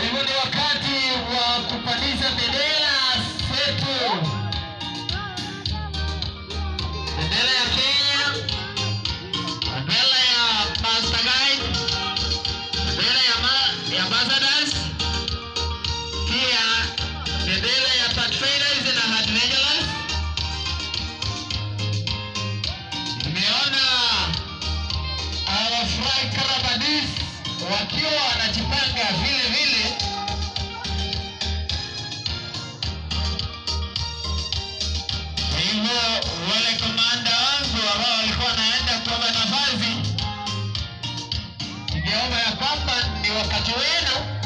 hivyo ni wakati wa kupandisha bendera zetu. Bendera ya Kenya, bendera ya Master Guide, bendera ya Ambassadors, pia bendera ya Pathfinders na Adventurers. Nimeona Fly Karabadis wakiwa wanajipanga vile vile. Hivyo wale komanda wangu ambao walikuwa wanaenda kwa nafasi, ningeomba ya kwamba ni wakati wenu